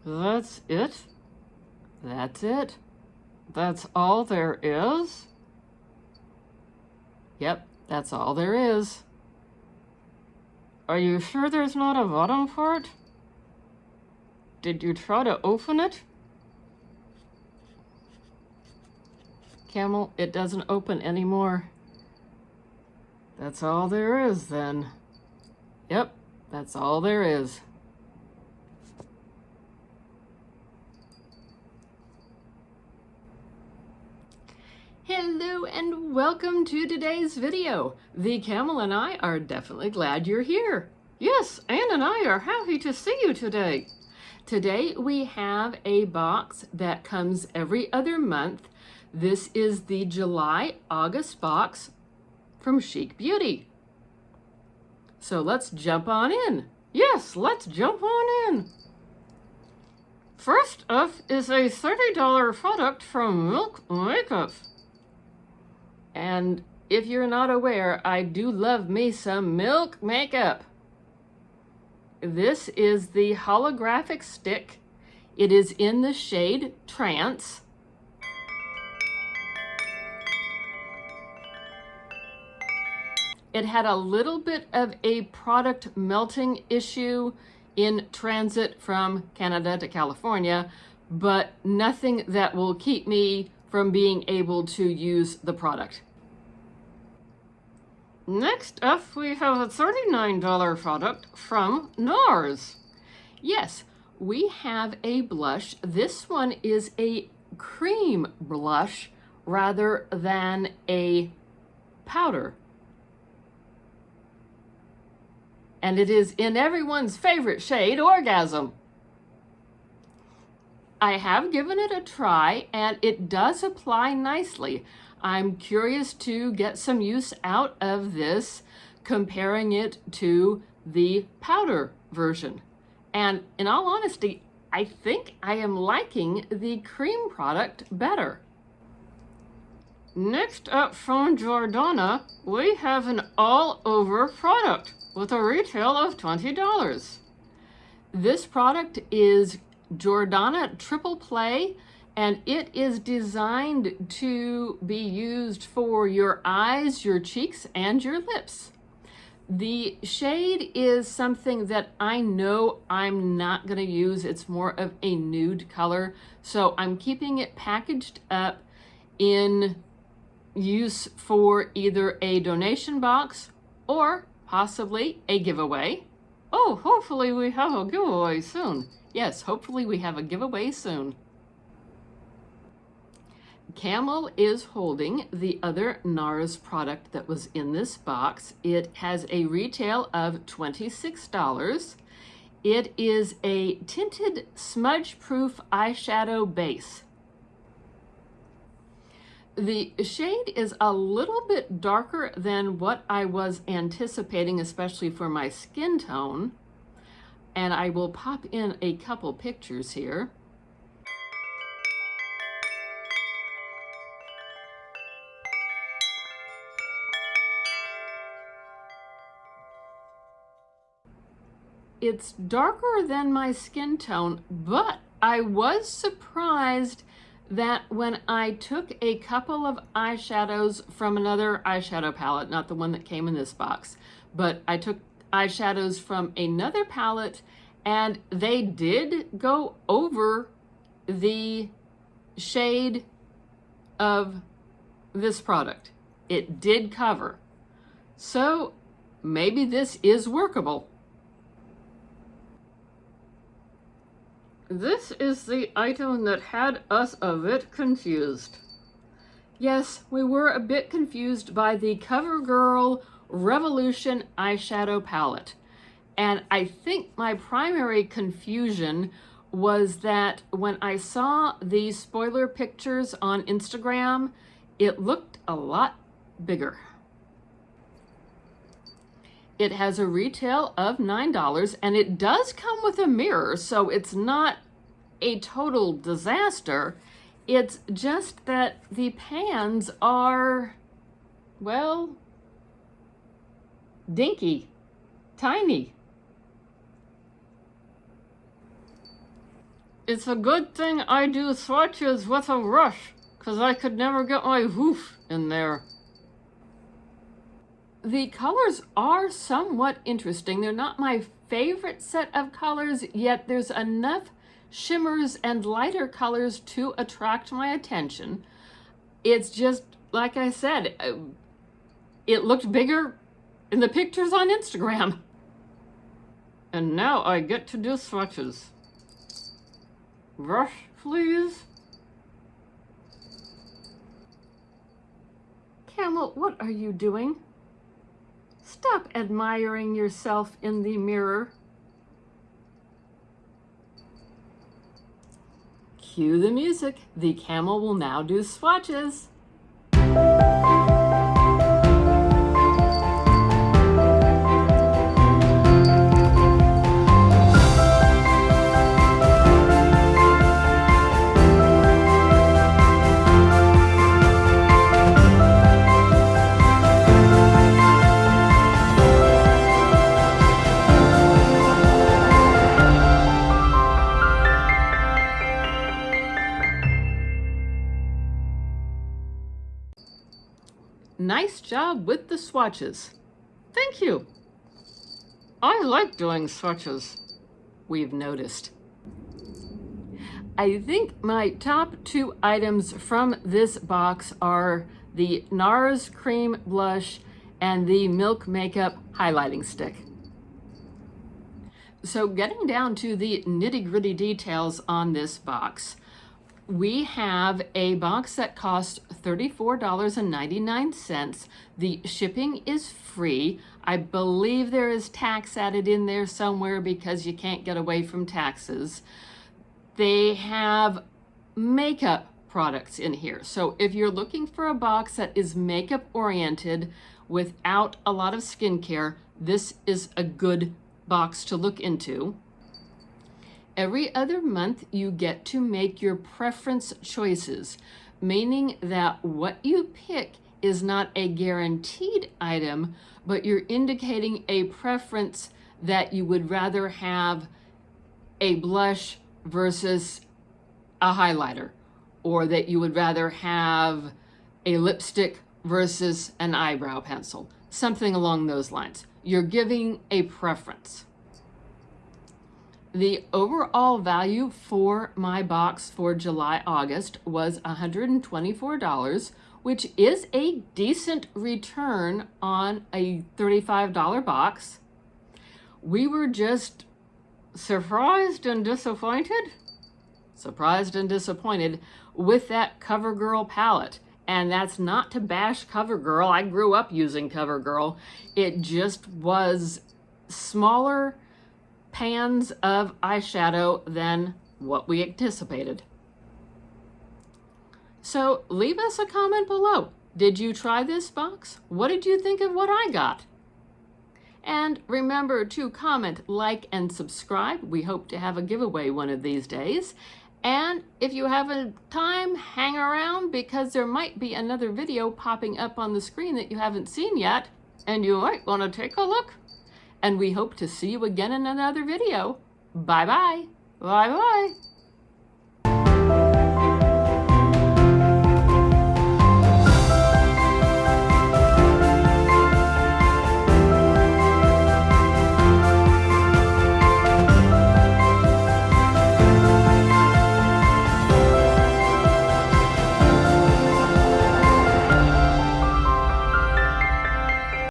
That's it? That's it? That's all there is? Yep, that's all there is. Are you sure there's not a bottom for it? Did you try to open it? Camel, it doesn't open anymore. That's all there is then. Yep, that's all there is. Hello and welcome to today's video. The Camel and I are definitely glad you're here. Yes, Anne and I are happy to see you today. Today we have a box that comes every other month. This is the July-August box from Chic Beauty. So let's jump on in. Yes, let's jump on in. First up is a $30 product from Milk Makeup. And if you're not aware, I do love me some Milk Makeup. This is the holographic stick. It is in the shade Trance. It had a little bit of a product melting issue in transit from Canada to California, but nothing that will keep me from being able to use the product. Next up, we have a $39 product from NARS. Yes, we have a blush. This one is a cream blush rather than a powder. And it is in everyone's favorite shade, Orgasm. I have given it a try and it does apply nicely. I'm curious to get some use out of this, comparing it to the powder version. And in all honesty, I think I am liking the cream product better. Next up from Jordana, we have an all-over product with a retail of $20. This product is Jordana Triple Play, and it is designed to be used for your eyes, your cheeks, and your lips. The shade is something that I know I'm not going to use. It's more of a nude color, so I'm keeping it packaged up in use for either a donation box or possibly a giveaway. Oh, hopefully we have a giveaway soon. Yes, hopefully we have a giveaway soon. Camel is holding the other NARS product that was in this box. It has a retail of $26. It is a tinted smudge-proof eyeshadow base. The shade is a little bit darker than what I was anticipating, especially for my skin tone. And I will pop in a couple pictures here. It's darker than my skin tone, but I was surprised that when I took a couple of eyeshadows from another eyeshadow palette, not the one that came in this box, but I took eyeshadows from another palette and they did go over the shade of this product. It did cover. So maybe this is workable. This is the item that had us a bit confused. Yes, we were a bit confused by the Covergirl Revolution eyeshadow palette. And I think my primary confusion was that when I saw the spoiler pictures on Instagram, it looked a lot bigger. It has a retail of $9 and it does come with a mirror, so it's not a total disaster. It's just that the pans are, well, dinky, tiny. it's a good thing I do swatches with a rush, because I could never get my hoof in there. The colors are somewhat interesting. They're not my favorite set of colors, yet there's enough shimmers and lighter colors to attract my attention. It's just, like I said, it looked bigger in the pictures on Instagram. And now I get to do swatches. Brush, please. Camel, what are you doing? Stop admiring yourself in the mirror. Cue the music. The camel will now do swatches. Nice job with the swatches. Thank you. I like doing swatches, we've noticed. I think my top two items from this box are the NARS Cream Blush and the Milk Makeup Highlighting Stick. So getting down to the nitty-gritty details on this box, we have a box that costs $34.99. The shipping is free. I believe there is tax added in there somewhere because you can't get away from taxes. They have makeup products in here. So if you're looking for a box that is makeup oriented without a lot of skincare, this is a good box to look into. Every other month, you get to make your preference choices, meaning that what you pick is not a guaranteed item, but you're indicating a preference that you would rather have a blush versus a highlighter, or that you would rather have a lipstick versus an eyebrow pencil, something along those lines. You're giving a preference. The overall value for my box for July-August was $124, which is a decent return on a $35 box. We were just surprised and disappointed with that Covergirl palette. And that's not to bash Covergirl. I grew up using Covergirl. It just was smaller pans of eyeshadow than what we anticipated. So leave us a comment below. Did you try this box? What did you think of what I got? And remember to comment, like, and subscribe. We hope to have a giveaway one of these days. And if you have a time, hang around because there might be another video popping up on the screen that you haven't seen yet, and you might want to take a look. And we hope to see you again in another video. Bye-bye. Bye-bye.